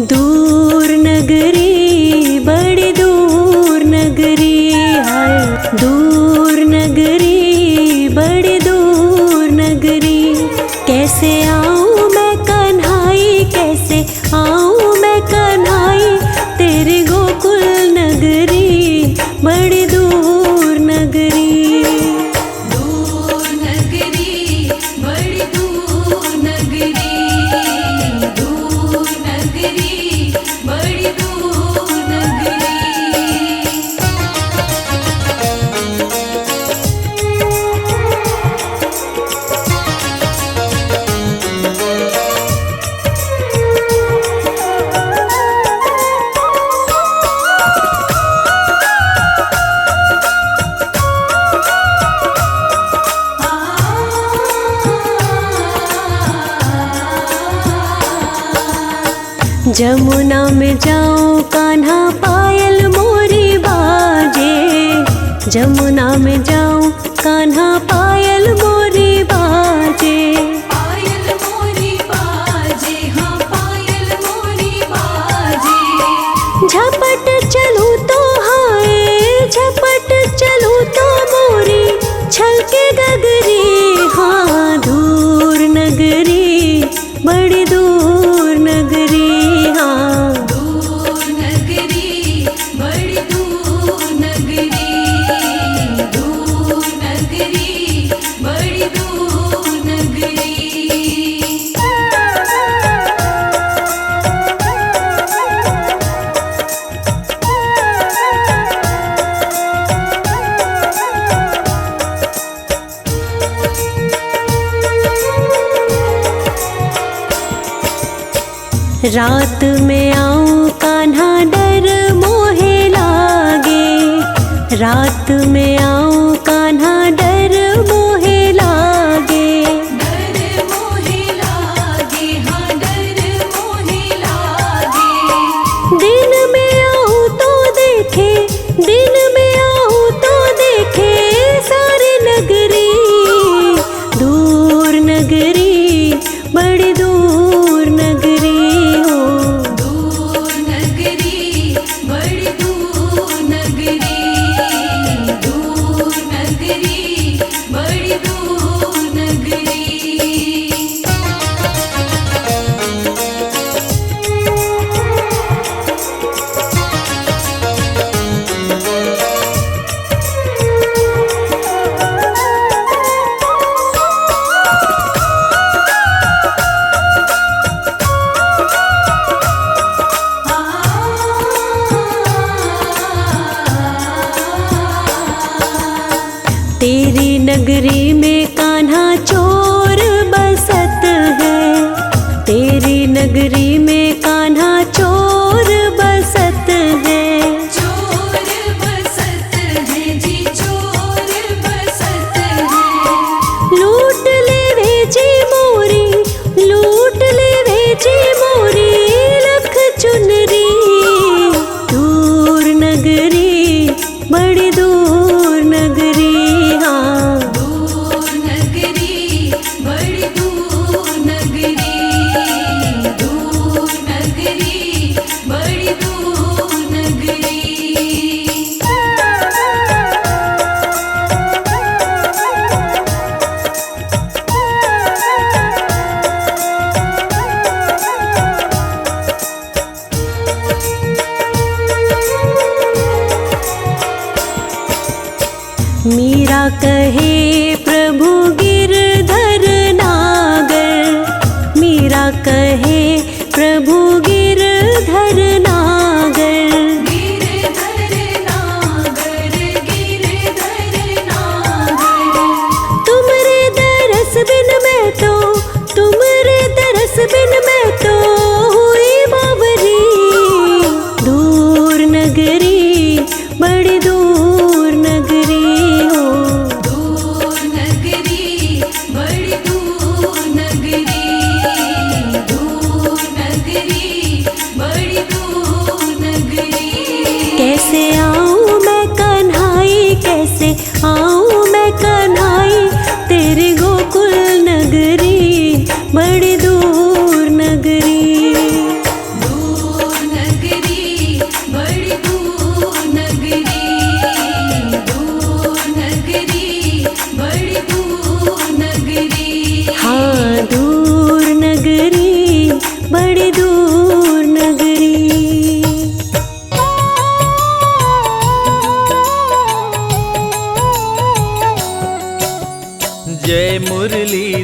दूर नगरी बड़ी दूर नगरी है, दूर नगरी बड़ी दूर नगरी। कैसे आऊँ मैं कन्हाई, कैसे आऊँ मैं कन्हाई, तेरी गोकुल नगरी बड़ी दूर नगरी। जमुना में जाऊं कान्हा पायल मोरी बाजे, जमुना में जाऊं कान्हा पायल मोरी बाजे। पायल मोरी बाजे, हाँ पायल मोरी बाजे। झपट चलूं तो हाय, झपट चलूं तो मोरी छलके गगरी। हाँ दूर नगरी बड़ी दूर नगरी। रात में आऊं कान्हा डर मोहे लागे, रात में आऊं कान्हा डर मोहे लागे। डर मोहे लागे, हाँ डर मोहे लागे। दिन में आऊं तो देखे, दिन में आऊं तो देखे सारी नगरी। दूर नगरी बड़ी दूर नगरी। तेरी नगरी में कान्हा चोर बसत है, तेरी नगरी में कान्हा चोर बसत है। चोर बसत है जी, चोर बसत है। लूट ले भेजी मोरी, लूट ले भेजी मोरी लख चुनरी। दूर नगरी बड़ी दूर नगरी। मीरा कहे प्रभु गिरधर नागर, मीरा कहे प्रभु गिरधर नागर। गिरधर नागर, गिरधर नागर। तुमरे दरस बिन मैं तो, तुमरे दरस बिन मैं तो हुई बावरी। दूर नगरी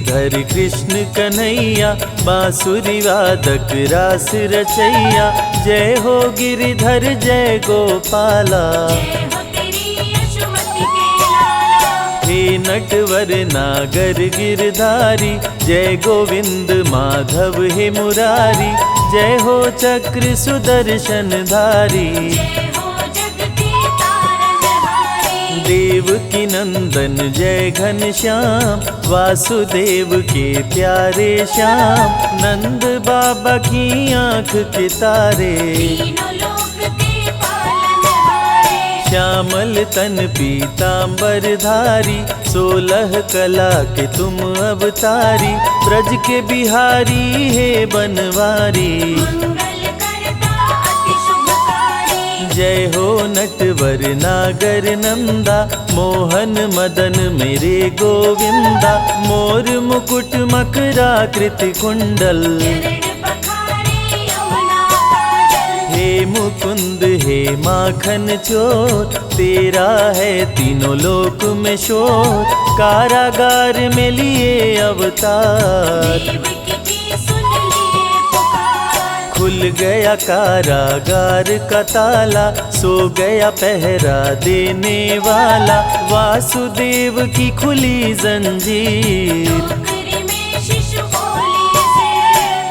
गिरिधर कृष्ण कन्हैया, बांसुरी वादक रास रचैया। जय हो गिरिधर जय गोपाला, जय हो तेरी यशोमति के लाला। हे नटवर नागर गिरधारी, जय गोविंद माधव हे मुरारी। जय हो चक्र सुदर्शन धारी, जय हो जग के तारनहारी। देवकी नंदन जय घनश्याम, वासुदेव के प्यारे श्याम। नंद बाबा की आँख के तारे, तीनों लोक के पालनहारे। श्यामल तन पीतांबर धारी, 16 कला के तुम अवतारी। ब्रज के बिहारी हे बनवारी, मंगल करता अति शुभकारी। जय हो नटवर नागर नंदा, मोहन मदन मेरे गोविंदा। मोर मुकुट मकराकृति कुंडल, चरण पखारे यमुना काजल। हे मुकुंद हे माखन चोर, तेरा है तीनों लोक में शोर। कारागार में लिए अवतार, देवकी की सुन लिए पुकार। खुल गया कारागार का ताला, सो गया पहरा देने वाला। वासुदेव की खुली जंजीर, टोकरी में शिशु बोली से।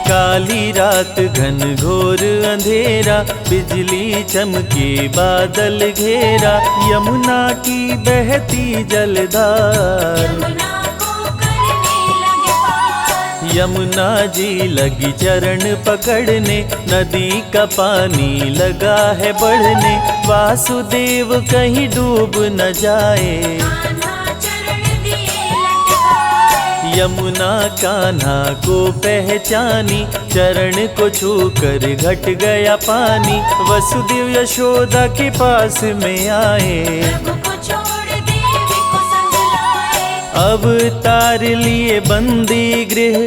काली रात घन घोर अंधेरा, बिजली चमके बादल घेरा। यमुना की बहती जलधार, यमुना को करने लगे पार। यमुना जी लगी चरण पकड़ने, नदी का पानी लगा है बढ़ने। वासुदेव कहीं डूब न जाए, कान्हा चरण दिए लटकाए। यमुना कान्हा को पहचानी, चरण को छूकर घट गया पानी। वसुदेव यशोदा के पास में आए, प्रभु को छोड़ देवी को संग लाए। अवतार लिए बंदी गृह,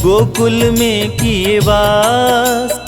गोकुल में किए वास।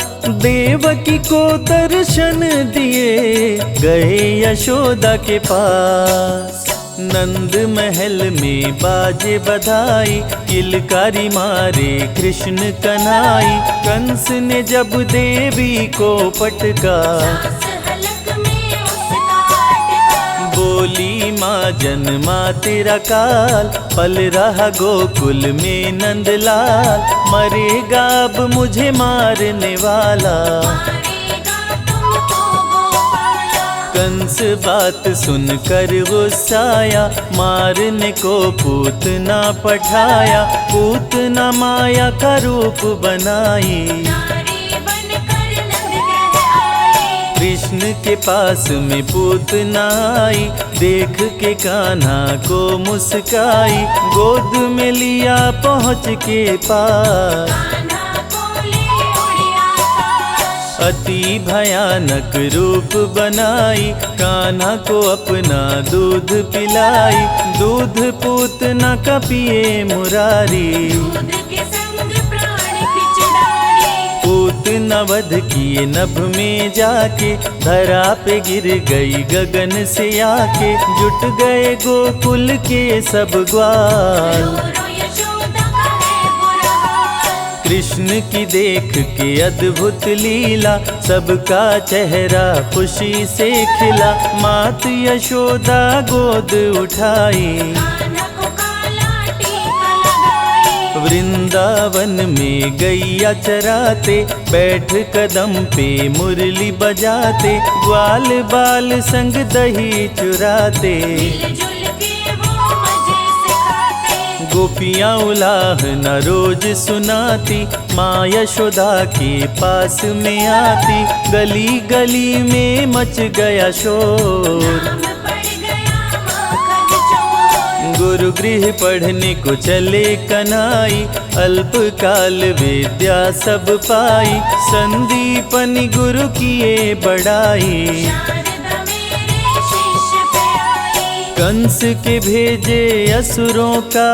देवकी को दर्शन दिए, गए यशोदा के पास। नंद महल में बाजे बधाई, किलकारी मारे कृष्ण कन्हाई। कंस ने जब देवी को पटका, सांस हलक में उसका अटका। बोली माँ जन्मा तेरा काल, पल रहा गोकुल में नंदलाल। मरेगा अब मुझे मारने वाला, मारेगा तुमको गोपाला। कंस बात सुनकर गुस्साया, मारने को पूतना पठाया। पूतना माया का रूप बनाई, नारी बनकर नंदग्रह आई। कृष्ण के पास में पूतना आई। देख के कान्हा को मुस्काई, गोद में लिया पहुँच के पास। कान्हा को ले उड़े आकाश। अति भयानक रूप बनाई, कान्हा को अपना दूध पिलाई। दूध पूतना का पिए मुरारी, दूध के संग प्राण खिंच डाले। पूतना वध किए नभ में जाके, धरा पे गिर गई गगन से आके। जुट गए गोकुल के सब ग्वाल, रो रो यशोदा का है बुरा हाल। कृष्ण की देख के अद्भुत लीला, सबका चेहरा खुशी से खिला। मात यशोदा गोद उठाई, कान्हा को काला टीका लगाई। वृंदावन में गैया चराते, बैठ कदम पे मुरली बजाते। ग्वाल बाल संग दही चुराते, मिलजुल के वो मजे से खाते। गोपियाँ उलाहना रोज सुनाती, माँ यशोदा के पास में आती। गली गली में मच गया शोर, नाम पड़ गया माखन चोर। गुरु गृह पढ़ने को चले कन्हाई। अल्पकाल विद्या सब पाई, संदीपनि गुरु किए बड़ाई। शारदा मेरे शिष्य पे आई। कंस के भेजे असुरों का,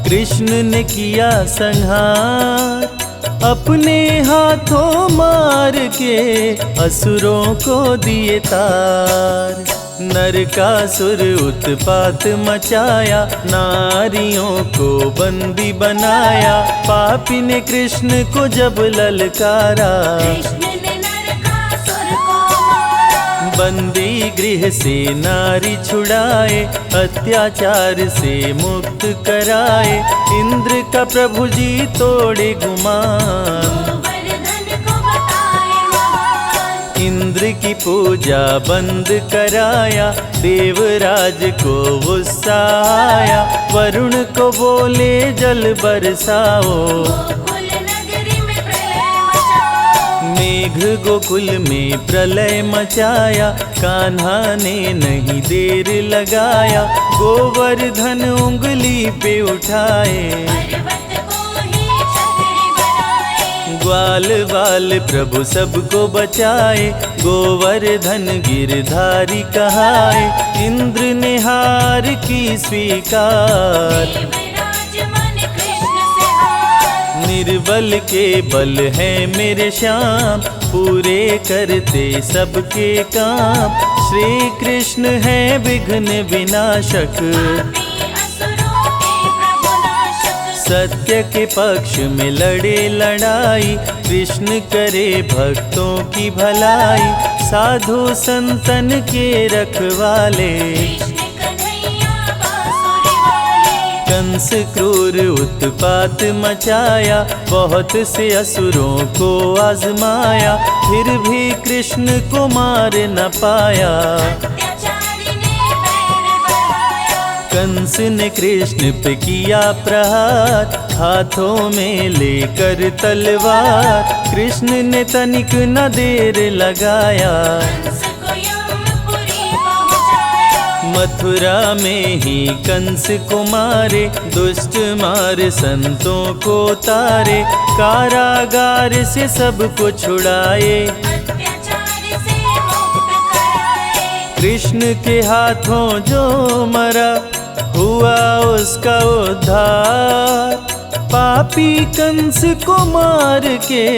कृष्ण ने किया संहार। अपने हाथों मार के असुरों को दिए तार। नरकासुर उत्पात मचाया, नारियों को बंदी बनाया। पापी ने कृष्ण को जब ललकारा, कृष्ण ने नरकासुर को मारा। बंदी गृह से नारी छुड़ाए, अत्याचार से मुक्त कराए। इंद्र का प्रभु जी तोड़े गुमान, गोवर्धन को बताए महान। इंद्र की पूजा बंद कराया। देवराज को गुस्सा आया, वरुण को बोले जल बरसाओ। गोकुल नगरी में प्रलय मचा, मेघ गोकुल में प्रलय मचाया। कान्हा ने नहीं देर लगाया, गोवर्धन उंगली पे उठाए। पर्वत को ही छतरी बनाए। ग्वाल बाल प्रभु सबको बचाए, गोवर्धन गिरधारी कहाए। इंद्र ने हार की स्वीकार, देवराज मन कृष्ण से हार। निर्बल के बल है मेरे श्याम, पूरे करते सबके काम। श्री कृष्ण है विघ्न विनाशक, पापी असुरों के प्रभु नाशक। सत्य के पक्ष में लड़े लड़ाई। कृष्ण करे भक्तों की भलाई, साधु संतन के रखवाले। कृष्ण कन्हैया बांसुरी वाले। कंस क्रूर उत्पात मचाया, बहुत से असुरों को आजमाया। फिर भी कृष्ण को मार न पाया, अत्याचारी ने बैर बढ़ाया। कंस ने कृष्ण पे किया प्रहार, हाथों में लेकर तलवार। कृष्ण ने तनिक न देर लगाया, कंस को यमपुरी पहुंचाया। मथुरा में ही कंस को मारे। दुष्ट मार संतों को तारे, कारागार से सबको छुड़ाए। अत्याचार से मुक्त कराए। कृष्ण के हाथों जो मरा, हुआ उसका उद्धार। पापी कंस को मार के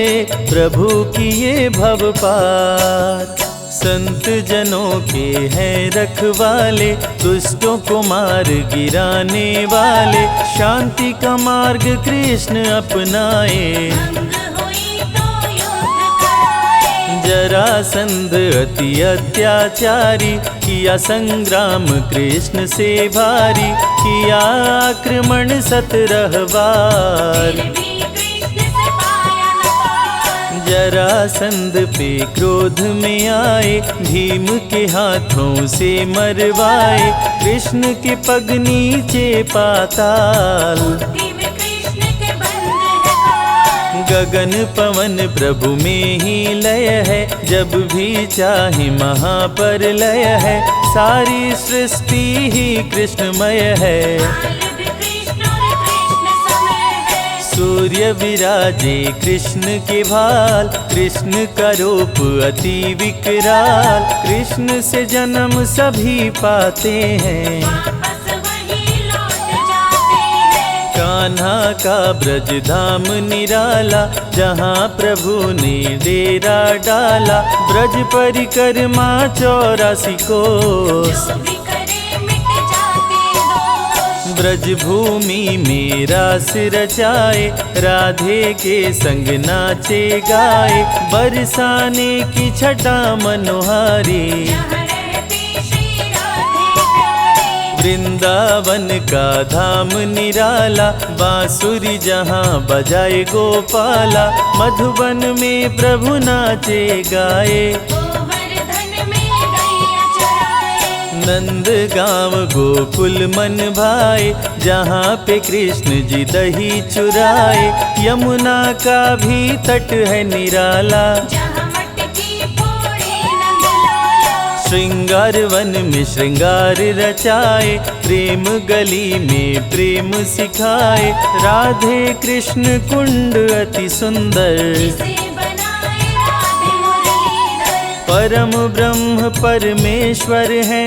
प्रभु किए भव पार। संत जनों के हैं रखवाले, दुष्टों को मार गिराने वाले। शांति का मार्ग कृष्ण अपनाए, भंग हुई तो युद्ध कराए। जरासंध अति अत्याचारी, किया संग्राम कृष्ण से भारी। किया आक्रमण 17 बार, फिर भी कृष्ण से पाया न पार। जरासंध पे क्रोध में आए, भीम के हाथों से मरवाए। कृष्ण के पग नीचे पाताल, मुट्ठी में कृष्ण के बंद है काल। गगन पवन प्रभु में ही लय है। जब भी चाहे महाप्रलय है, सारी सृष्टि ही कृष्णमय है। काल भी कृष्ण और कृष्ण समय है। सूर्य विराजे कृष्ण के भाल, कृष्ण का रूप अति विकराल। कृष्ण से जन्म सभी पाते हैं, वापस वही लौट जाते हैं। कान्हा का ब्रज धाम निराला, जहाँ प्रभु ने डेरा डाला। ब्रज परिक्रमा 84 कोस, जो भी करे मिट जाते दोष। ब्रज भूमि में रास रचाए। राधे के संग नाचे गाए, बरसाने की छटा मनोहारी। यहाँ रहती श्री राधे प्यारी। वृंदावन का धाम निराला, बांसुरी जहाँ बजाए गोपाला। मधुबन में प्रभु नाचे गाए, गोवर्धन में गैया चराए। नंद गाँव गोकुल मन भाए। जहाँ पे कृष्ण जी दही चुराए, यमुना का भी तट है निराला। जहाँ मटकी फोड़े नंदलाला। श्रृंगार वन में श्रृंगार रचाए, प्रेम गली में प्रेम सिखाए। राधे कृष्ण कुंड अति सुंदर, जिसे बनाए राधे मुरलीधर। परम ब्रह्म परमेश्वर है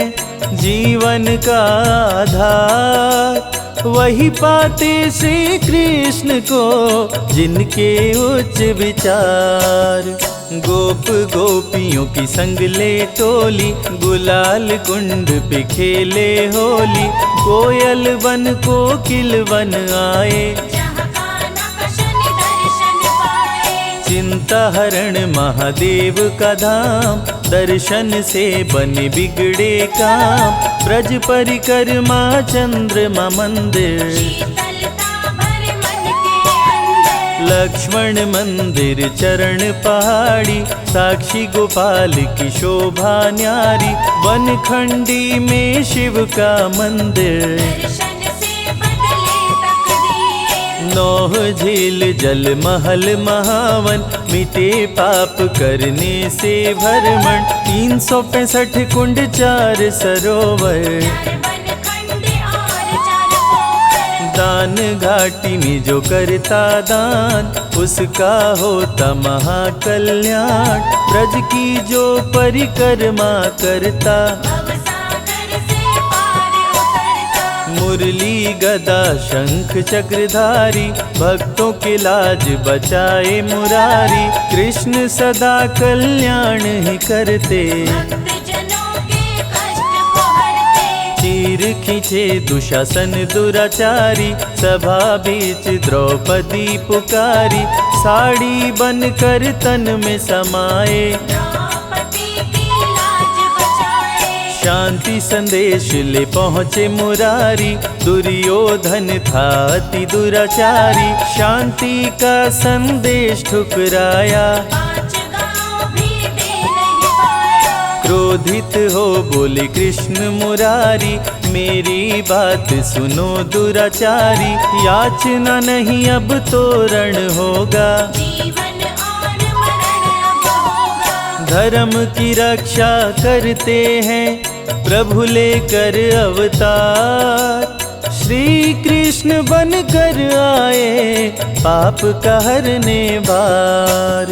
जीवन का आधार। वही पाते श्री कृष्ण को जिनके उच्च विचार। गोप गोपियों की संग ले टोली, गुलाल कुंड पे खेले होली। कोयल वन कोकिल वन आए, जहाँ कान्हा का शनि दर्शन पाए। चिंता हरण महादेव का धाम, दर्शन से बने बिगड़े काम। ब्रज परिक्रमा चंद्रमा मंदिर, शीतलता भरे मन के अंदर। लक्ष्मण मंदिर चरण पहाड़ी, साक्षी गोपाल की शोभा न्यारी। वनखंडी में शिव का मंदिर, दर्शन से बदले तकदीर। नौह झील जल महल महावन, मिटे पाप करने से भरमण। 365 कुंड 4 सरोवर, वनखंड और 4 पोखर। दान घाटी में जो करता दान, उसका होता महाकल्याण। ब्रज की जो परिक्रमा करता, भवसागर से पार उतरता। मुरली गदा शंख चक्रधारी, भक्तों के लाज बचाए मुरारी। कृष्ण सदा कल्याण ही करते, भक्तजनों के कष्ट को हरते। चीर खींचे दुशासन दुराचारी, सभा बीच द्रौपदी पुकारी। साड़ी बनकर तन में समाए, द्रौपदी की लाज बचाए। शांति संदेश ले पहुँचे मुरारी। दुर्योधन था अति दुराचारी, शांति का संदेश ठुकराया। 5 गांव भी दे नहीं पाया। क्रोधित हो बोले कृष्ण मुरारी, मेरी बात सुनो दुराचारी। याचना नहीं अब तो रण होगा, जीवन और मरण अब होगा। धर्म की रक्षा करते हैं प्रभु लेकर अवतार। श्री कृष्ण बनकर आए, पाप का हरने बार।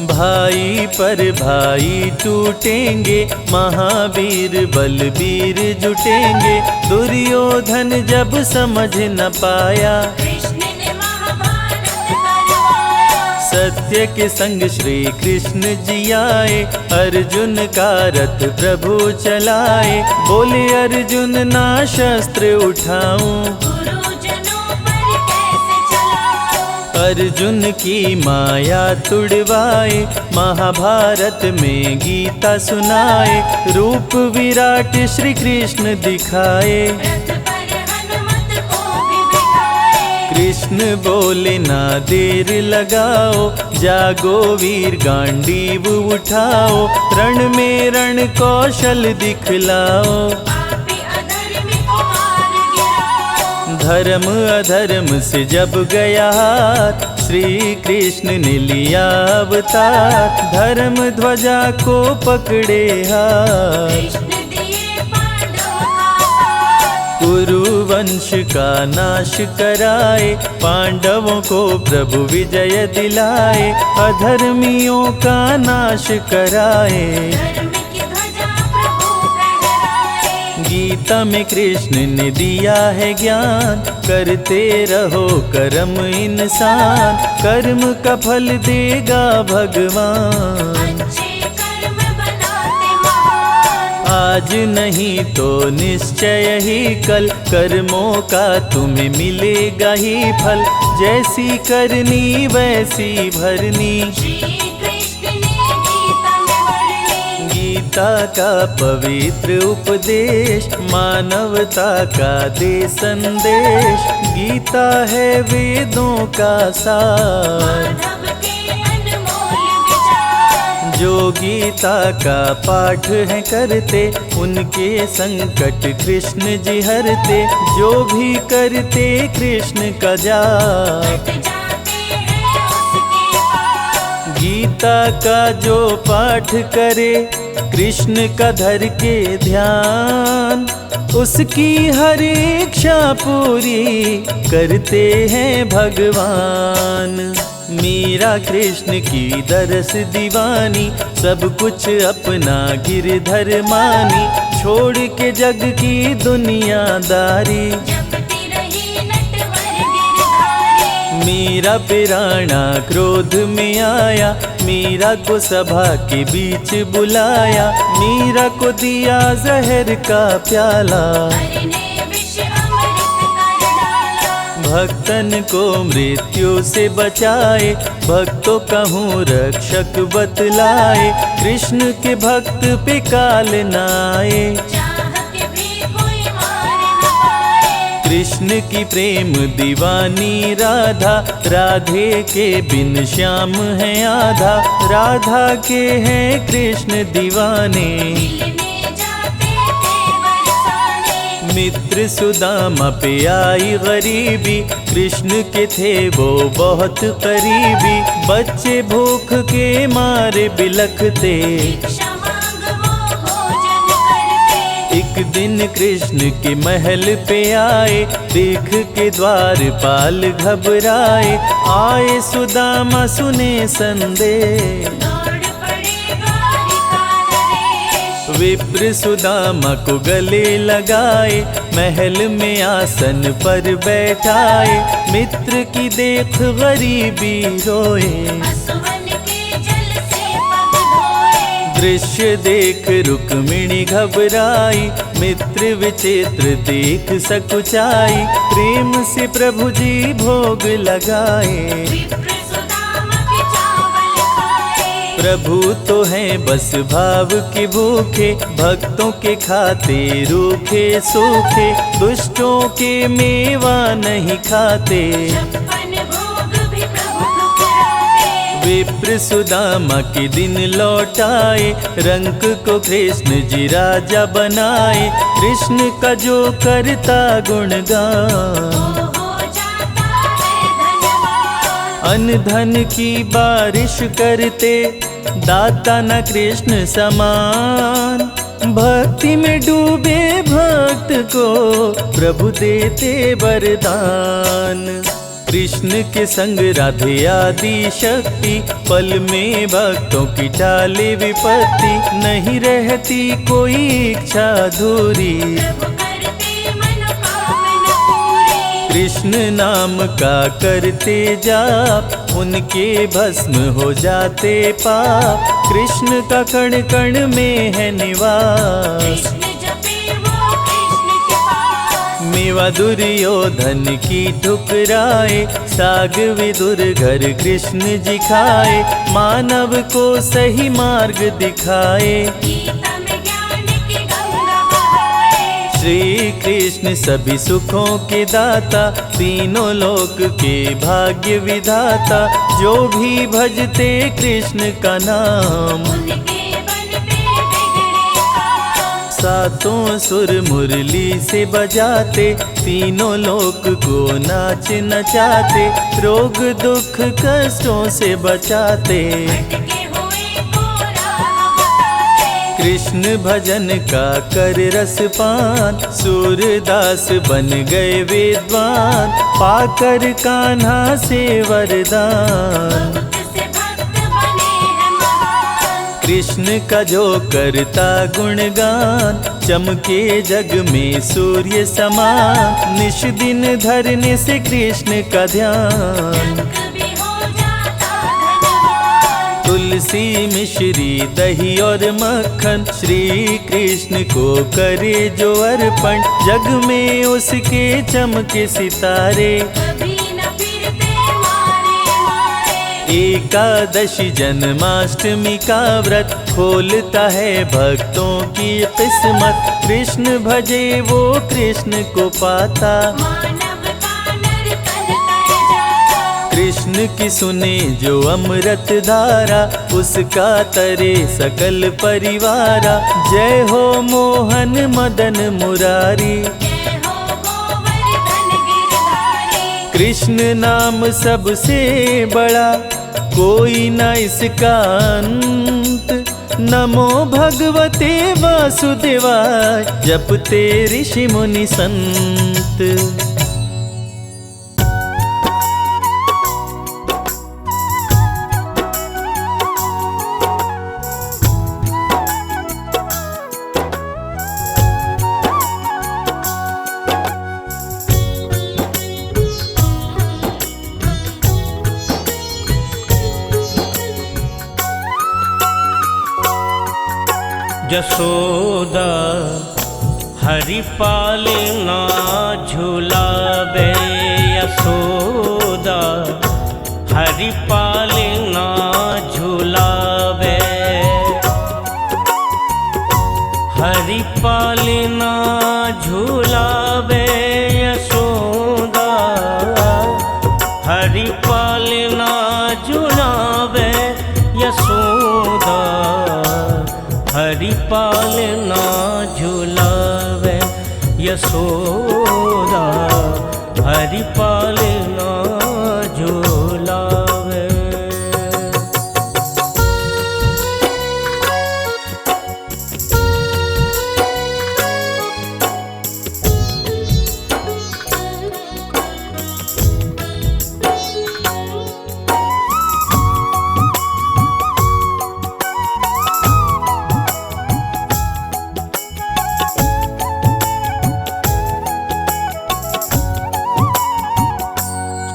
भाई पर भाई टूटेंगे, महावीर बलबीर जुटेंगे। दुर्योधन जब समझ न पाया, कृष्ण ने महाभारत करवाया। सत्य के संग श्री कृष्ण जी आए। अर्जुन का रथ प्रभु चलाए, बोले अर्जुन ना शस्त्र उठाऊं। गुरुजनों पर कैसे चलाऊं। अर्जुन की माया तुड़वाए, महाभारत में गीता सुनाए। रूप विराट श्री कृष्ण दिखाए, रथ पर हनुमत को भी बिठाए। कृष्ण बोले ना देर लगाओ, जागो वीर गांडीव उठाओ। रण में रण कौशल दिखलाओ, पापी अधर्मी को मार गिराओ। धर्म अधर्म से जब गया हाथ, श्री कृष्ण ने लिया अवतार। धर्म ध्वजा को पकड़े हाथ, कृष्ण दिए पांडवों का साथ। कुरु वंश का नाश कराए, पांडवों को प्रभु विजय दिलाए। अधर्मियों का नाश कराए, धर्म की ध्वजा प्रभु फहराए। गीता में कृष्ण ने दिया है ज्ञान। करते रहो कर्म इंसान, कर्म का फल देगा भगवान। अच्छे कर्म बनाते महान। आज नहीं तो निश्चय ही कल, कर्मों का तुम्हें मिलेगा ही फल। जैसी करनी वैसी भरनी, श्री कृष्ण ने गीता में वर्णी। गीता का पवित्र उपदेश, मानवता का दे संदेश। गीता है वेदों का सार, माधव के अनमोल विचार। जो गीता का पाठ है करते, उनके संकट कृष्ण जी हरते। जो भी करते कृष्ण का जाप, कट जाते हैं उसके पाप। गीता का जो पाठ करे, कृष्ण का धर के ध्यान। उसकी हर इच्छा पूरी करते हैं भगवान। मीरा कृष्ण की दरस दीवानी, सब कुछ अपना गिरधर मानी। छोड़ के जग की दुनियादारी, जपती रही नटवर गिरधारी। मीरा पिराना क्रोध में आया। मीरा को सभा के बीच बुलाया, मीरा को दिया जहर का प्याला। हरि ने विष अमृत कर डाला, भक्तन को मृत्यु से बचाए, भक्तों कहूँ रक्षक बतलाए। कृष्ण के भक्त पे काल न आए, चाह के भी कोई मार न पाए। कृष्ण की प्रेम दीवानी राधा, राधे के बिन श्याम है आधा। राधा के हैं कृष्ण दीवाने, मिलने जाते थे बरसाने। मित्र सुदामा पे आई गरीबी, कृष्ण के थे वो बहुत करीबी। बच्चे भूख के मारे बिलखते, भिक्षा मांग वो भोजन करते। एक दिन कृष्ण के महल पे आए, देख के द्वारपाल घबराए। आए सुदामा सुने संदेश, दौड़ पड़े द्वारिका नरेश। विप्र सुदामा को गले लगाए, महल में आसन पर बैठाए। मित्र की देख गरीबी रोए, असुवन के जल से पग धोए। दृश्य देख रुक्मिणी घबराई, मित्र विचित्र देख सकुचाई। प्रेम से प्रभु जी भोग लगाए, विप्र सुदामा के चावल खाए। प्रभु तो हैं बस भाव के भूखे, भक्तों के खाते रूखे सूखे। दुष्टों के मेवा नहीं खाते, छप्पन भोग भी प्रभु ठुकराए। विप्र सुदामा के दिन लौटाए, रंक को कृष्ण जी राजा बनाए। कृष्ण का जो करता गुणगान, हो जाता है धनवान। अन्न धन की बारिश करते, दाता न कृष्ण समान। भक्ति में डूबे भक्त को प्रभु देते वरदान। कृष्ण के संग राधे आदि शक्ति, पल में भक्तों की टाले विपत्ति। नहीं रहती कोई इच्छा अधूरी, प्रभु करते मनोकामना पूरी। कृष्ण नाम का करते जाप, उनके भस्म हो जाते पाप। कृष्ण का कण कण में है निवास, कृष्ण जपे वो कृष्ण के पास। मेवा दुर्योधन की ठुकराए, साग विदुर घर कृष्ण जी खाए। मानव को सही मार्ग दिखाए, गीता में ज्ञान की गंगा बहाए। श्री कृष्ण सभी सुखों के दाता, तीनों लोक के भाग्य विधाता। जो भी भजते कृष्ण का नाम, उनके बन पे बिगड़े काम। सातों सुर मुरली से बजाते, तीनों लोक को नाच नचाते। रोग दुख कष्टों से बचाते, भटके हुए को राह बताते। कृष्ण भजन का कर रस पान। सूरदास बन गए विद्वान, पाकर कान्हा से वरदान। बहुत से भक्त बने हैं महान। कृष्ण का जो करता गुणगान, चमके जग में सूर्य समान। निश दिन धरने से कृष्ण का ध्यान, जग भी हो जाता धनवान। तुलसी मिश्री दही और मक्खन, श्री कृष्ण को करे जो अर्पण। जग में उसके चमके सितारे, कभी न फिरते मारे मारे। एकादशी जन्माष्टमी का व्रत, खोलता है भक्तों की किस्मत। कृष्ण भजे वो कृष्ण को पाता, मानव का नर्तन कर जाता। कृष्ण की सुने जो अमृत धारा, उसका तरे सकल परिवारा। जय हो मोहन मदन मुरारी, जय हो गोवर्धन गिरधारी। कृष्ण नाम सबसे बड़ा, कोई न इसका अंत। नमो भगवते वासुदेवाय, जपते ऋषि मुनि संत। यशोदा हरि पालना झुलावे, यशोदा हरि पालना झुलावे, हरि पालना झुलावे, यशोदा हरि पालना झुलावे, यशोदा हरि पालना झुलावे, यशोदा हरि पालना झुलावे।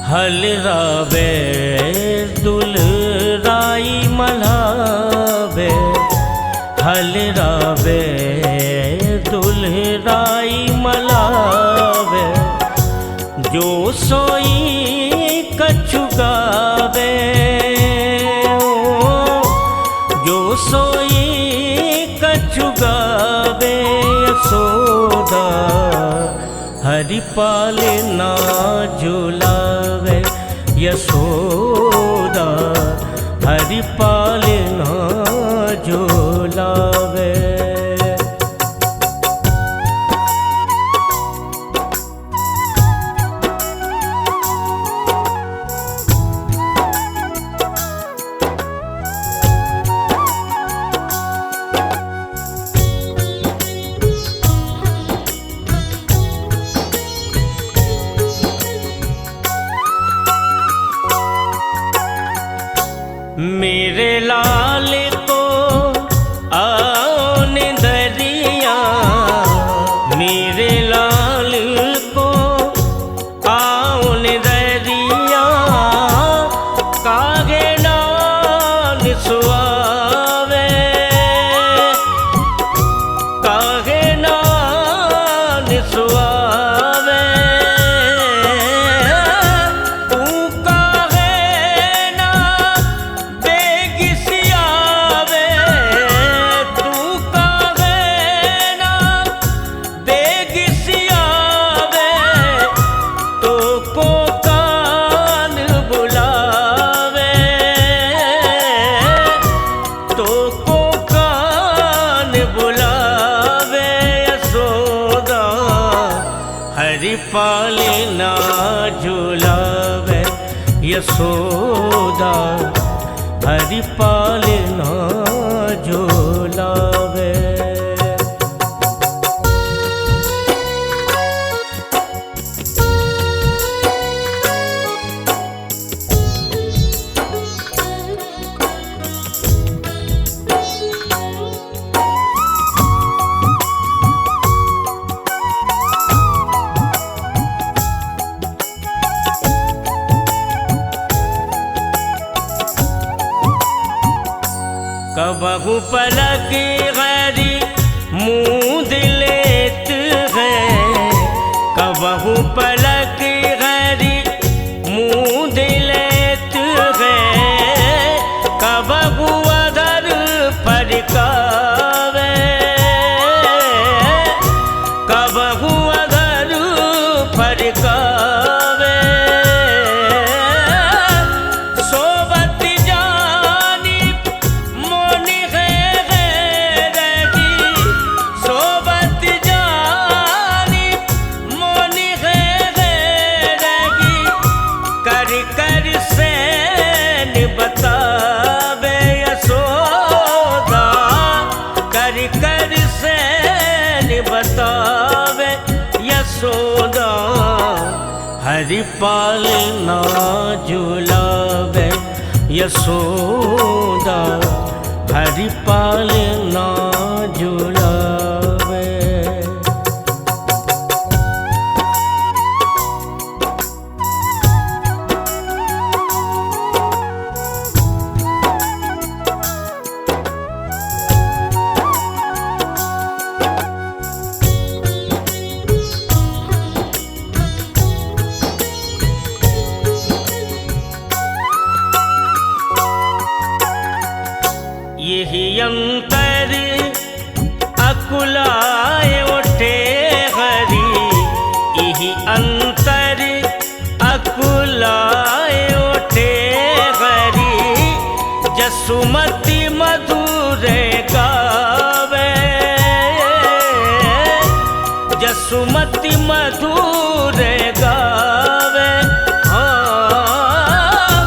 हलरावे दुलराई मल्हावे, हलरावे दुलराई मल्हावे, जो सोई कछु गावे, जो सोई कछु गावे, यशोदा हरि पालना झुलावे, यशोदा हरि पालना झुलावे। मेरे लाल को आओ ने दरिया, मेरे लाल को आओ ने दरिया, कागे नान सुआवे, कागे नान सुआवे, हरि पालना झुलावे, यशोदा हरि पालना झुलावे। कबहू पलक गैरी मूंद लेत है, कबहू पलक गैरी मूंद लेत है, कबहू अधर फरकावे, कबहू अधर फरकावे, बतावे, यशोदा हरि पालना झुलावे, यशोदा हरि पालना झुलावे। अकुलाए उठे हरि, यही अंतर अकुलाए उठे हरि। जसुमति मधुर गावे, जसुमति मधुर गावे। हाँ,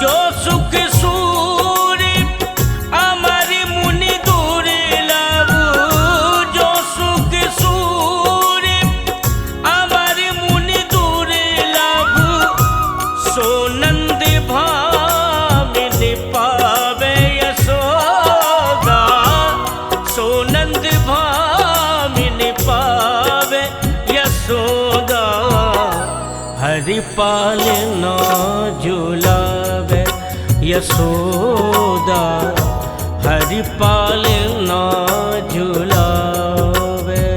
जो सुख सूरी अमर मुनि दुर्लभ, जो सुख सूरी अमर मुनि दुर्लभ। सो नंद भामिनी पावे यशोदा, सो नंद भामिनी पावे यशोदा। हरि पालना झुलावे यशोदा, हरि पालना झुलावे।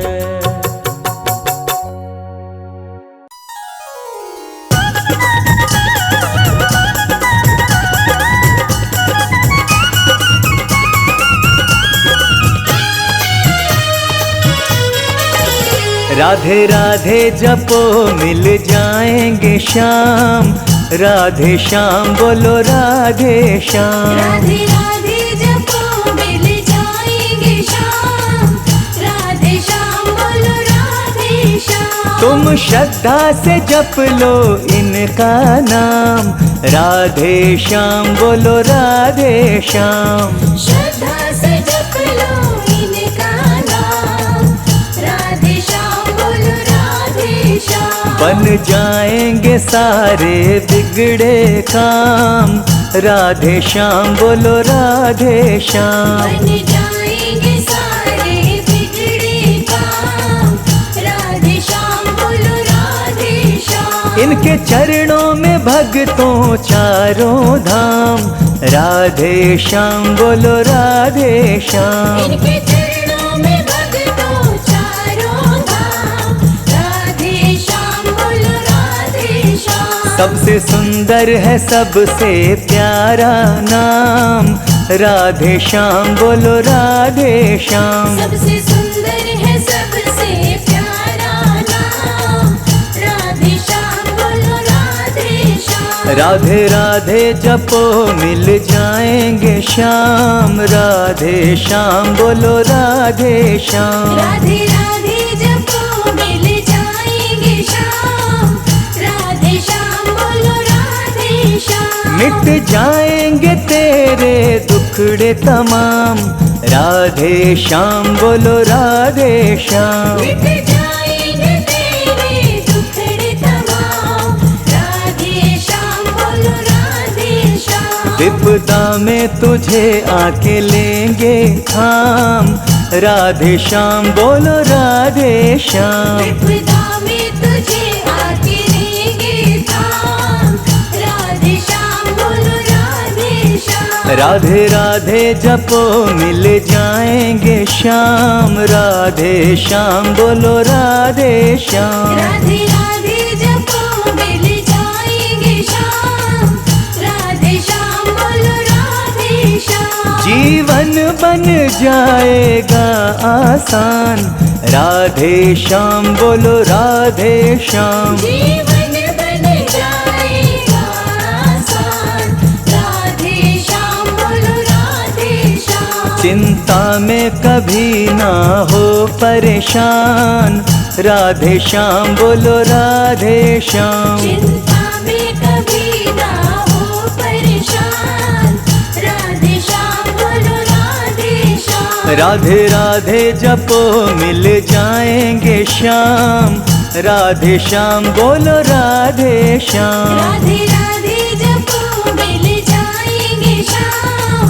राधे राधे जपो मिल जाएंगे श्याम, राधे श्याम बोलो राधे श्याम। राधे राधे जपो मिल जाएंगे श्याम, राधे श्याम बोलो राधे श्याम। तुम श्रद्धा से जप लो इनका नाम, राधे श्याम बोलो राधे श्याम। श्रद्धा से जप लो इनका नाम, राधे श्याम बोलो राधे श्याम। बन जाएंगे सारे बिगड़े काम, राधे श्याम बोलो राधे श्याम। बन जाएंगे सारे बिगड़े काम, राधे श्याम बोलो राधे श्याम। इनके चरणों में भक्तों चारों धाम, राधे श्याम बोलो राधे श्याम। इनके चरणों में भक्तों चारों धाम, राधे श्याम बोलो राधे श्याम। सबसे सुंदर है सबसे प्यारा नाम, राधे श्याम बोलो राधे श्याम। सबसे सुंदर है सबसे प्यारा नाम, राधे श्याम बोलो राधे श्याम। राधे राधे जपो मिल जाएंगे श्याम, राधे श्याम बोलो राधे श्याम। राधे राधे जपो मिल जाएंगे श्याम, राधे श्याम बोलो राधे श्याम। मिट जाएंगे तेरे दुखड़े तमाम, राधे श्याम बोलो राधे श्याम। मिट जाएंगे तेरे दुखड़े तमाम, राधे श्याम बोलो राधे श्याम। विपदा में तुझे आके लेंगे थाम, राधे श्याम बोलो राधे श्याम। विपदा में तुझे आके लेंगे थाम, राधे श्याम बोलो राधे श्याम। राधे राधे जपो मिल जाएंगे श्याम, राधे श्याम बोलो राधे श्याम। राधे राधे जपो मिल जाएंगे श्याम, राधे श्याम बोलो राधे श्याम। जीवन बन जाएगा आसान, राधे श्याम बोलो राधे श्याम। जीवन बन जाएगा आसान, राधे श्याम बोलो राधे श्याम। चिंता में कभी ना हो परेशान, राधे श्याम बोलो राधे श्याम। चिंता में कभी ना हो परेशान, राधे श्याम बोलो राधे श्याम। राधे राधे जपो मिल जाएंगे श्याम, राधे श्याम बोलो राधे श्याम। राधे राधे जपो मिल जाएंगे श्याम,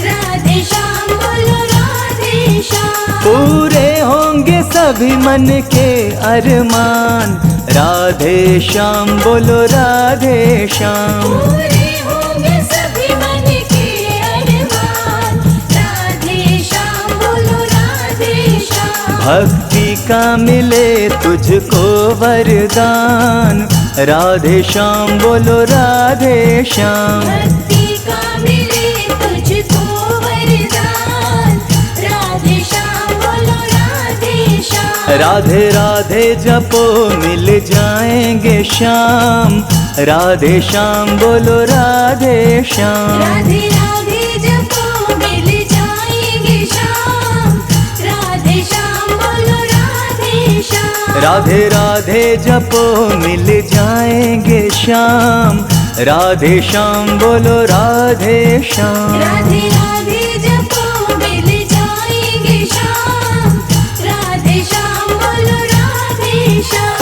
राधे श्याम बोलो राधे श्याम। पूरे होंगे सभी मन के अरमान, राधे श्याम बोलो राधे श्याम। पूरे होंगे सभी मन के अरमान, राधे श्याम बोलो राधे श्याम। भक्ति का मिले तुझको वरदान, राधे श्याम बोलो राधे श्याम। भक्ति का मिले तुझको वरदान, राधे श्याम बोलो राधे राधे राधे जपो मिल जाएंगे श्याम, राधे श्याम बोलो राधे श्याम। राधे राधे जपो मिल जाएंगे श्याम, राधे श्याम बोलो राधे श्याम। राधे राधे जपो मिल जाएंगे श्याम, राधे श्याम बोलो राधे श्याम। राधे राधे जपो मिल जाएंगे श्याम, राधे श्याम बोलो राधे श्याम।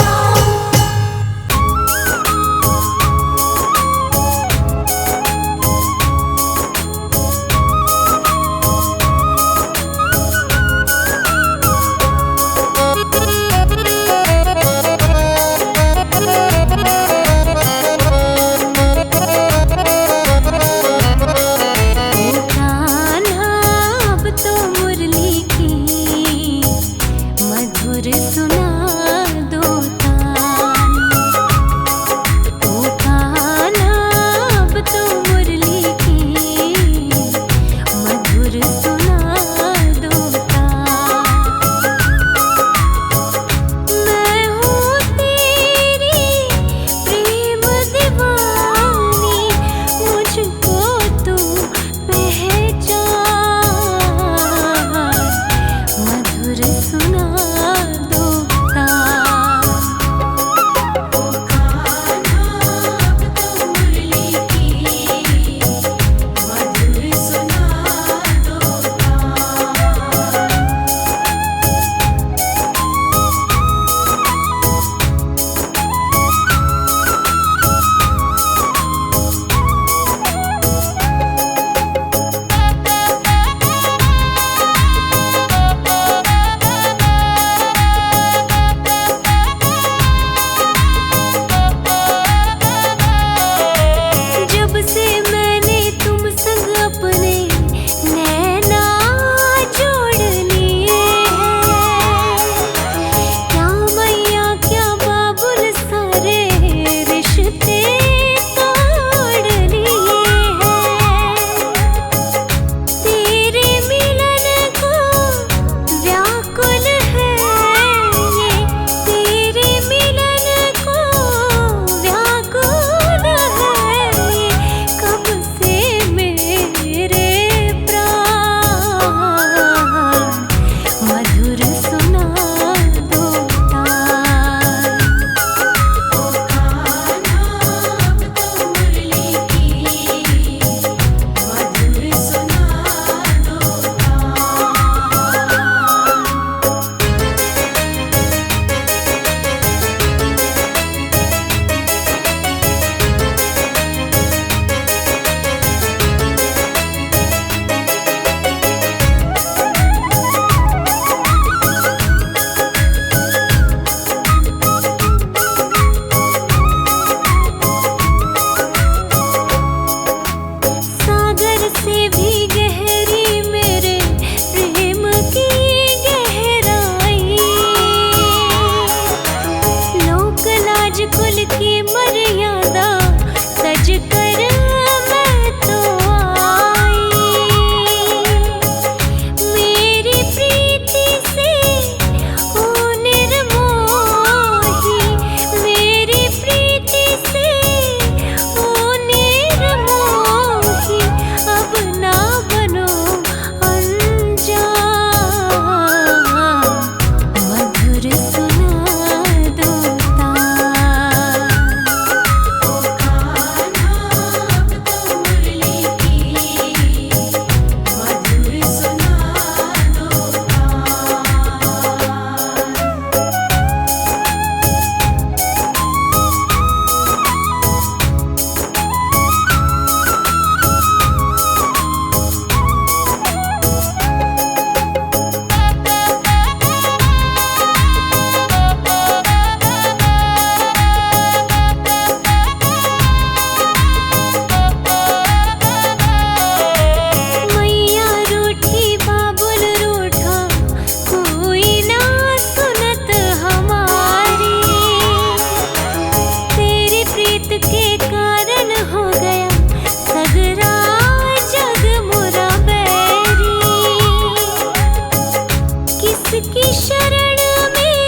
किसकी शरण में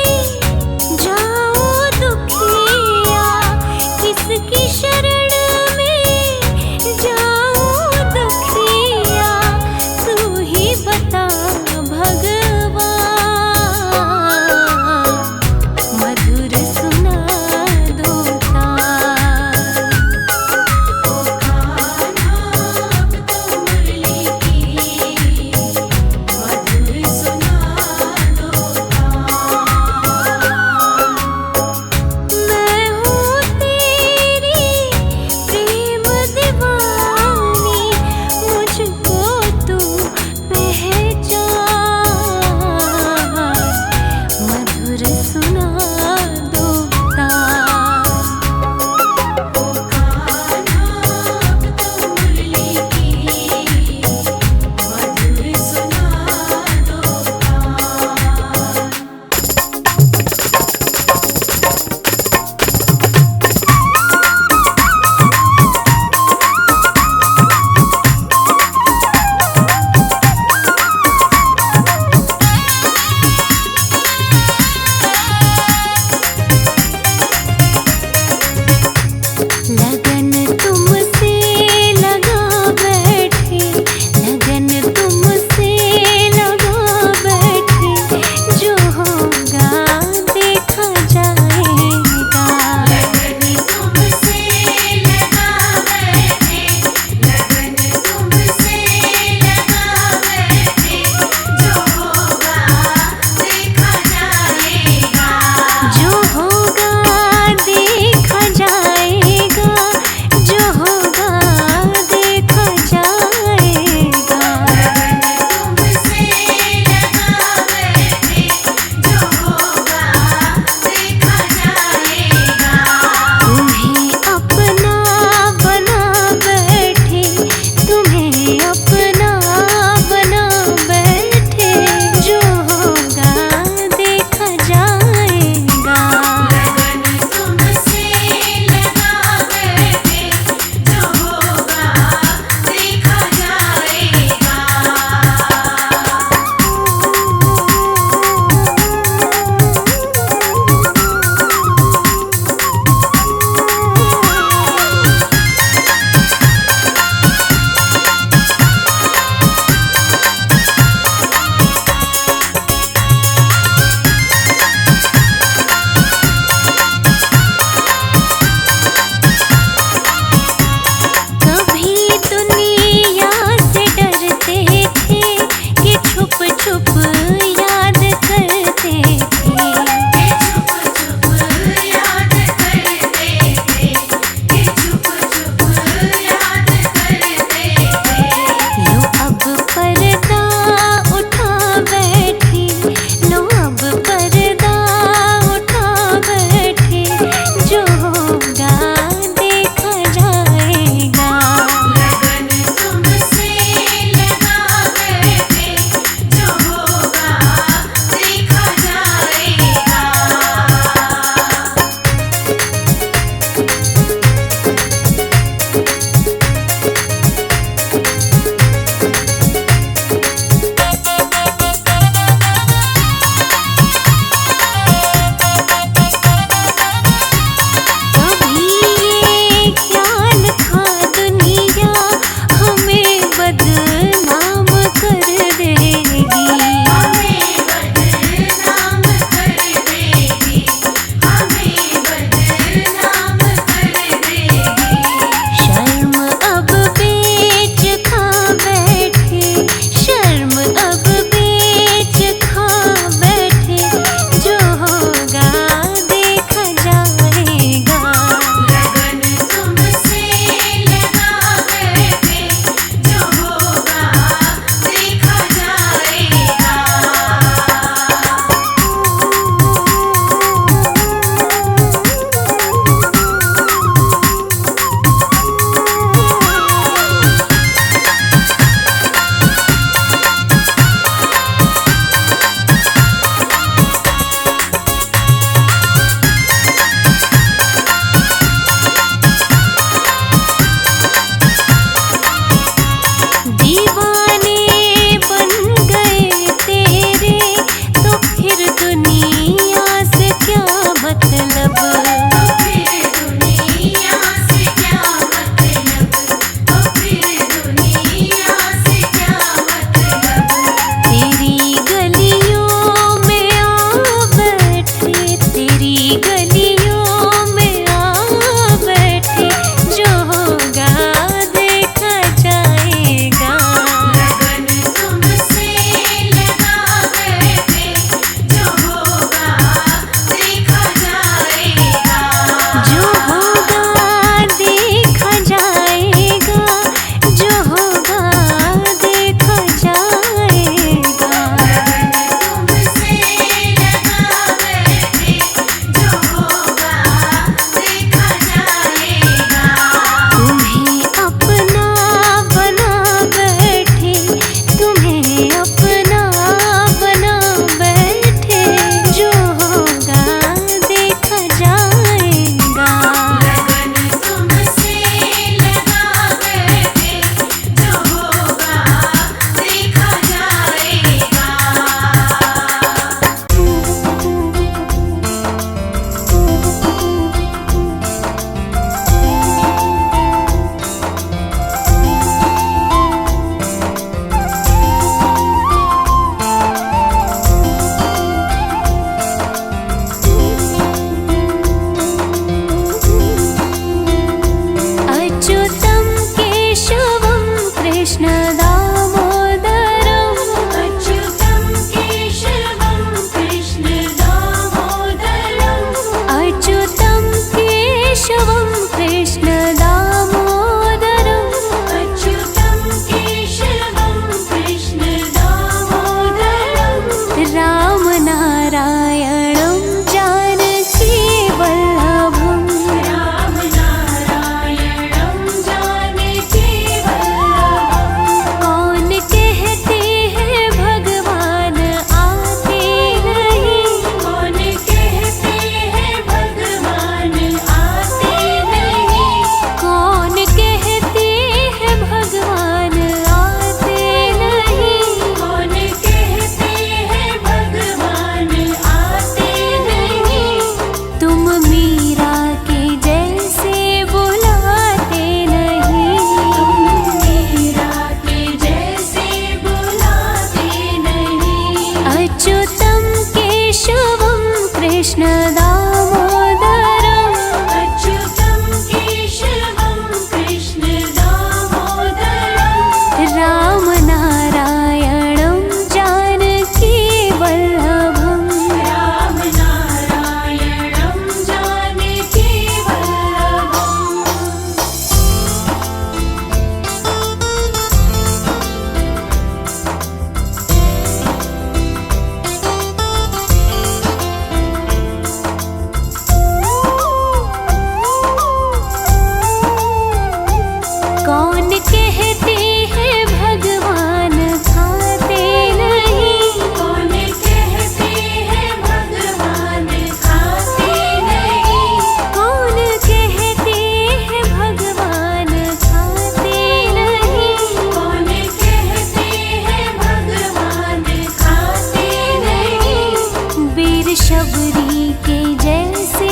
शबरी के जैसे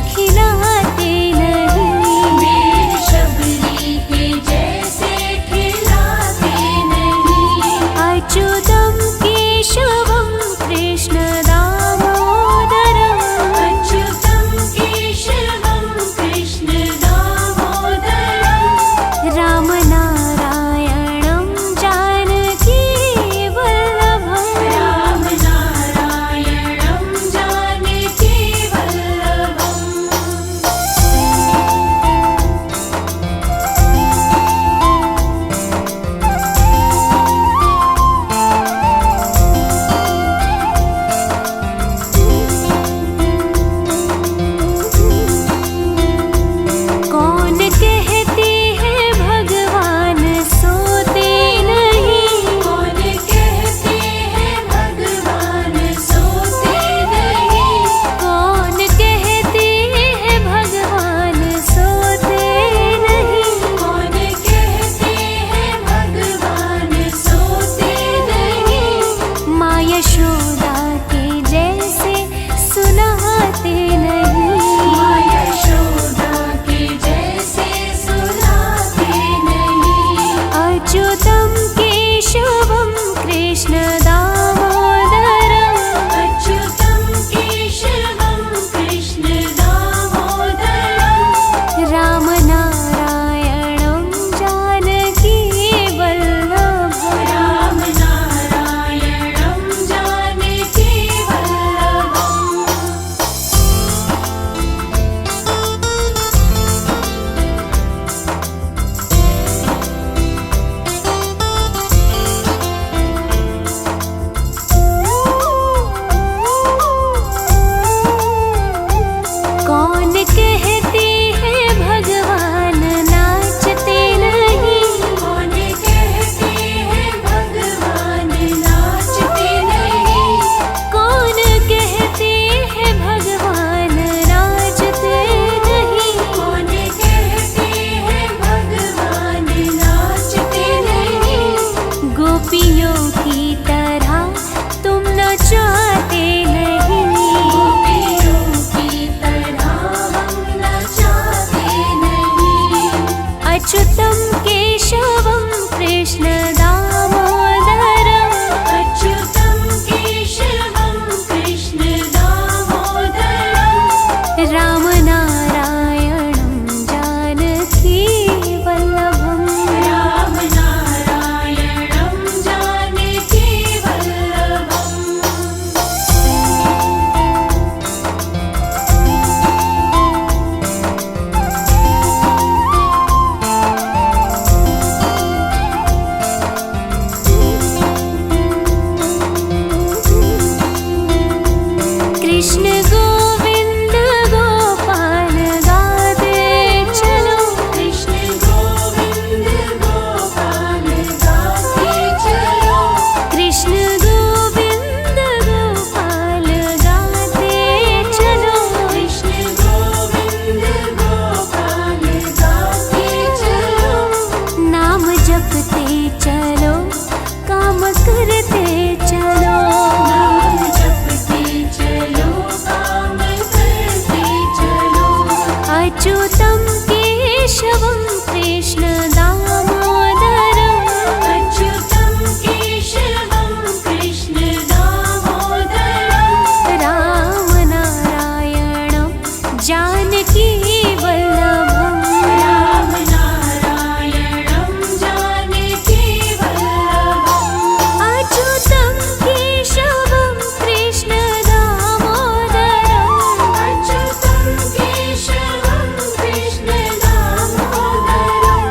खिलाते नहीं, शबरी के जैसे खिलाते नहीं। अच्युतम केशवम कृष्ण दामोदरम, अच्युतम केशवम कृष्ण दामोदरम। राम नारायणं जानकी वल्लभम, राम नारायणं जानकी वल्लभम्। कौन कहते हैं भगवान सोते नहीं, कौन कहते हैं भगवान सोते नहीं। कौन कहते हैं भगवान सोते नहीं, कौन कहते हैं भगवान सोते नहीं। माँ यशोदा के जैसे सुनाते नहीं, माँ यशोदा के जैसे सुनाते नहीं। अच्युतम केशवम कृष्ण दामोदरम, अच्युतम केशवम कृष्ण दामोदरम। राम नारायणं जानकी वल्लभम, राम नारायणं जानकी वल्लभम्। कौन कहते हैं भगवान नाचते नहीं, कौन कहते हैं भगवान नाचते नहीं। कौन कहते हैं भगवान नाचते नहीं, कौन कहते हैं भगवान नाचते नहीं। गोपियों की तरह तुम नचाते नहीं, गोपियों की तरह हम नचाते नहीं। अच्युतम केशवम कृष्ण दामोदरम, अच्युतम केशवम कृष्ण दामोदरम। राम नारायणं जानकी वल्लभम, राम नारायणं जानकी वल्लभम्। कृष्ण गोविंद गोपाल गाते चलो, कृष्ण गोविंद गोपाल गाते चलो। कृष्ण गोविंद गोपाल गाते चलो, कृष्ण गोविंद गोपाल गाते चलो। नाम जपते चलो, काम करते चलो, नाम जपते चलो, काम करते चलो। अच्युतम केशवम कृष्ण दामोदरम, अच्युतम केशवम कृष्ण दामोदरम। राम नारायणं जानकी वल्लभम, राम नारायणं जानकी वल्लभम्। अच्युतम केशवम कृष्ण दामोदरम, अच्युतम केशवम कृष्ण दामोदरम।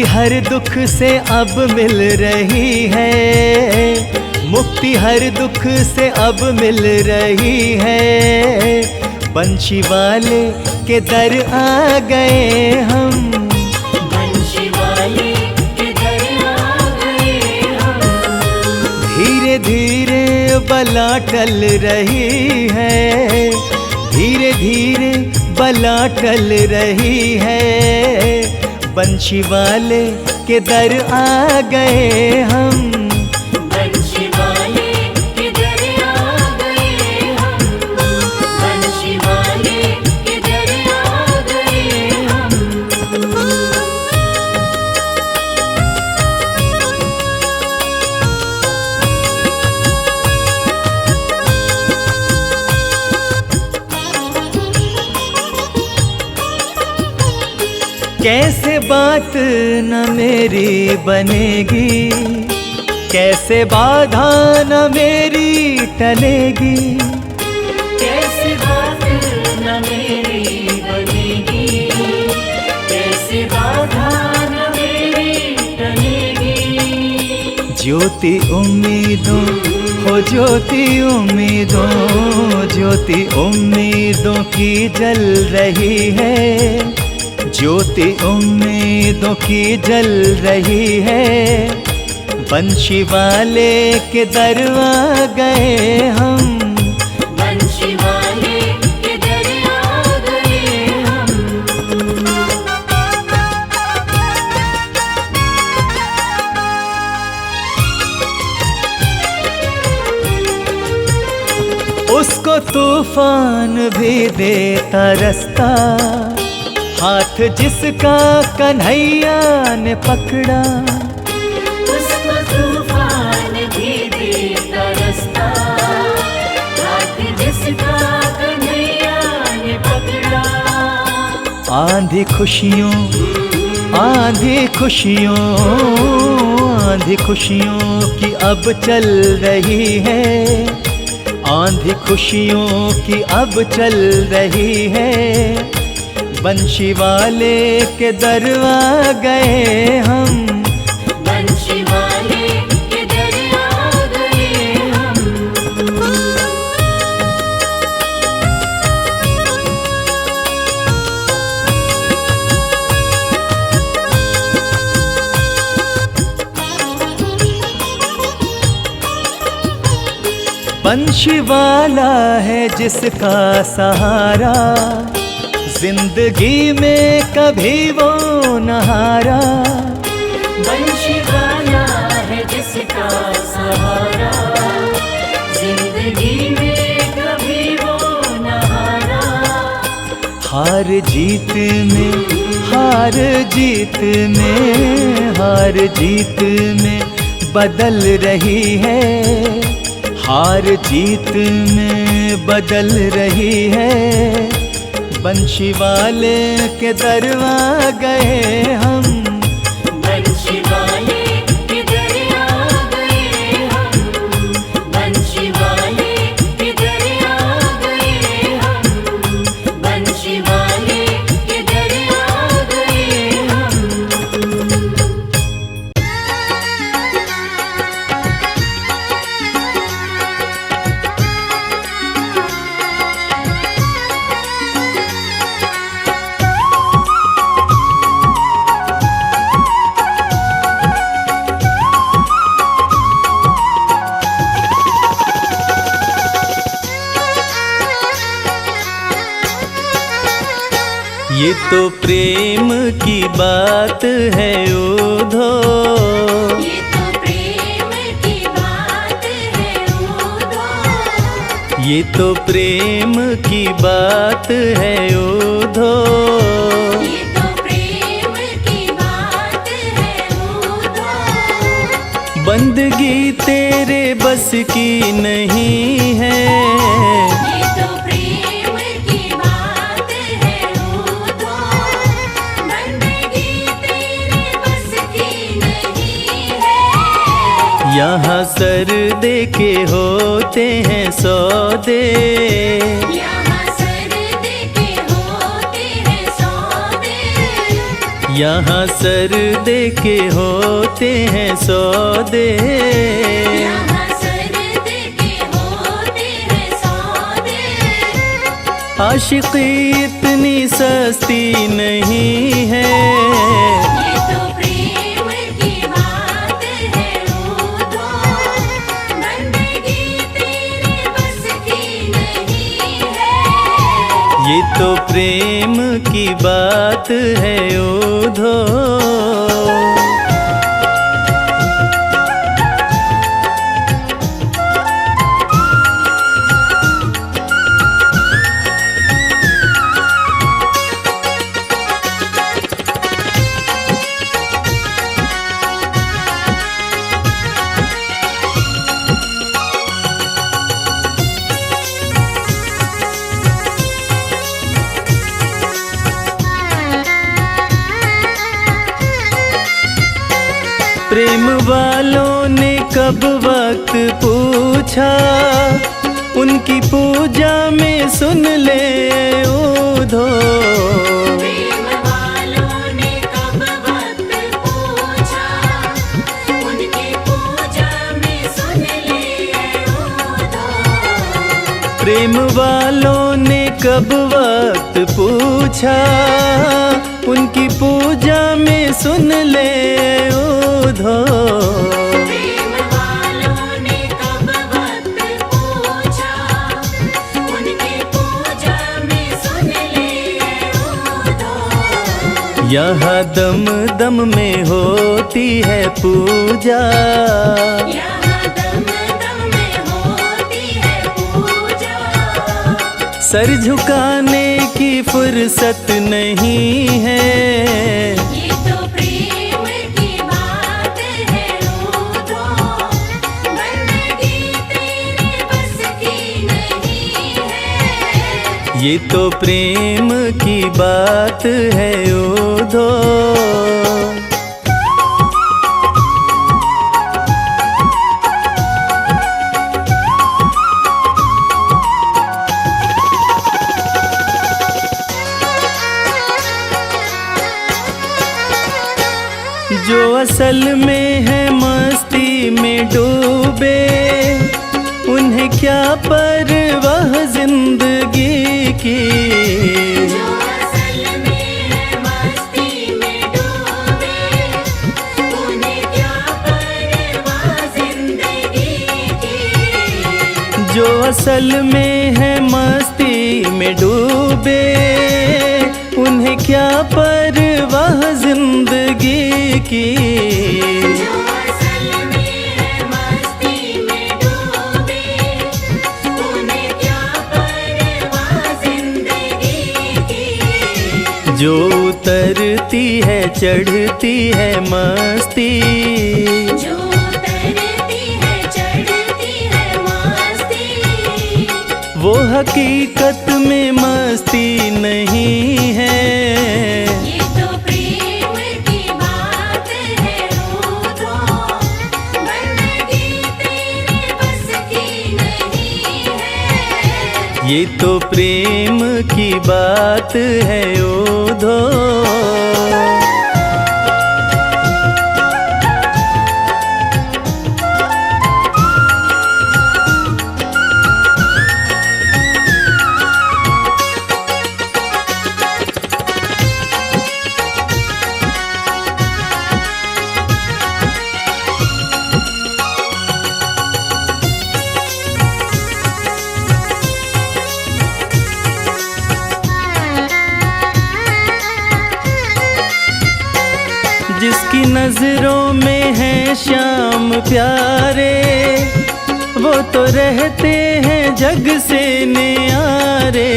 मुक्ति हर दुख से अब मिल रही है, मुक्ति हर दुख से अब मिल रही है। बंशी वाले के दर आ गए हम, बंशी वाले के दर आ गए हम। धीरे धीरे बला टल रही है, धीरे धीरे बला टल रही है। बंशी वाले के दर आ गए हम, बंशी वाले के दर आ गए हम, बंशी वाले के दर आ गए हम। कैसे बात न मेरी बनेगी, कैसे बाधा न मेरी टलेगी। कैसे बात न मेरी बनेगी, कैसे बाधा न मेरी टलेगी। ज्योति उम्मीदों हो, ज्योति उम्मीदों, ज्योति उम्मीदों की जल रही है, ज्योति उम्मीदों की जल रही है। बंशी वाले के दर आ गए हम, बंशी वाले के दर आ गए हम। उसको तूफान भी देता रास्ता, हाथ जिसका कन्हैया ने पकड़ा। उसको तूफान भी देता रास्ता, हाथ जिसका कन्हैया ने पकड़ा। आंधी खुशियों, आंधी खुशियों, आंधी खुशियों की अब चल रही है, आंधी खुशियों की अब चल रही है। बंशी वाले के दर आ गए हम, बंशी वाले के दर आ गए हम। बंशी वाला है जिसका सहारा, जिंदगी में कभी वो न हारा। बंशी वाला है जिसका सहारा, जिंदगी में कभी वो न हारा। हार जीत में, हार जीत में, हार जीत में बदल रही है, हार जीत में बदल रही है। बंशी वाले के दर आ गए हम, बंशी वाले के दर आ गए हम, बंशी वाले के दर आ गए हम, बंशी वाले के दर आ गए हम। ये तो प्रेम की बात है ओधो, ये तो प्रेम की बात है ओधो, ये तो प्रेम की बात है ओधो। ये तो प्रेम की बात है ओधो। बंदगी तेरे बस की नहीं है, ये तो प्रेम की बात है ओधो। बंदगी तेरे बस की नहीं है। यहाँ सर दे के होते हैं सौदे, यहाँ सर दे के होते हैं सौदे। यहाँ सर्दे के होते हैं सौदे, यहाँ सर्द के होते हैं सौदे। आशिकी इतनी सस्ती नहीं है, ये तो प्रेम की बात है उधो, बंदगी तेरे बस की नहीं है। ये तो प्रेम की बात है ओधो। प्रेम वालों ने कब वक्त पूछा, उनकी पूजा में सुन ले ओधो। प्रेम वालों ने कब वक्त पूछा, उनकी पूजा में सुन ले उधो। प्रेम वालों ने कब वक्त पूछा, उनकी पूजा में सुन ले ओधो। प्रेम वालों ने कब वक्त पूछा, उनकी पूजा में सुन ले उधो। यहाँ दम दम में होती है पूजा, यहाँ दम दम में होती है पूजा। सर झुकाने की फुर्सत नहीं है, ये तो प्रेम की बात है उधो, बंदगी तेरे बस की नहीं है। ये तो प्रेम की बात है ओधो। जो असल में है मस्ती में डूबे, उन्हें क्या परवाह जिंदगी की। जो असल में है मस्ती में डूबे, उन्हें क्या परवाह जिंदगी की। जो असल में है मस्ती में डूबे, उन्हें क्या परवाह जिंदगी की। जो असल में है मस्ती में डूबे, उन्हें क्या परवाह जिंदगी की। जो उतरती है चढ़ती है मस्ती, जो उतरती है चढ़ती है मस्ती। वो हकीकत में मस्ती नहीं है। ये तो प्रेम की बात है उधो, बंदगी तेरे बस की नहीं है। ये तो प्रेम की बात है ओधो। जिसकी नजरों में है श्याम प्यारे, वो तो रहते हैं जग से न्यारे।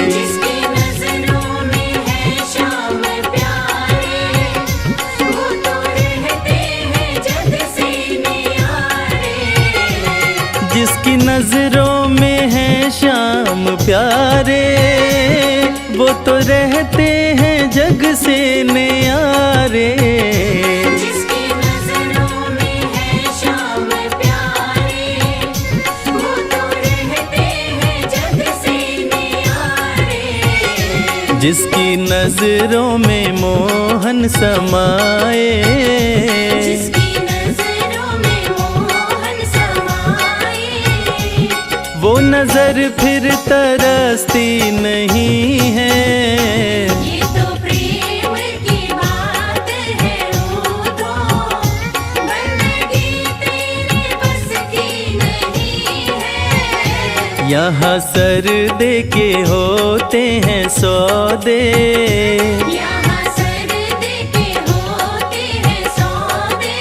जिसकी नजरों में है श्याम प्यारे, वो तो रहते हैं जग से न्यारे। जिसकी नजरों में है श्याम प्यारे, वो तो रहते हैं जग से न्यारे। जिसकी नजरों में है श्याम प्यारे, वो तो रहते हैं जग से न्यारे। जिसकी नजरों में मोहन समाए, जिसकी नजरों में मोहन समाए, वो नजर फिर तरसती नहीं है। ये तो प्रेम की बात है, वो तो बंदगी तेरे बस की नहीं है। यहाँ सर्दे के होते हैं सौदे, यहाँ सर्दे के होते हैं सौदे,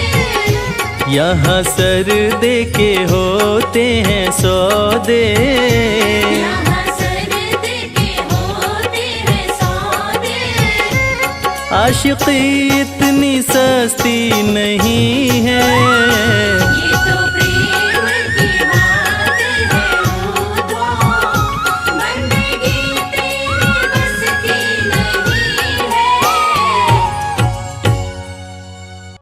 यहाँ सर्दे के होते हैं सौदे। यहाँ सर्दे के होते हैं सौदे। आशिकी इतनी सस्ती नहीं है,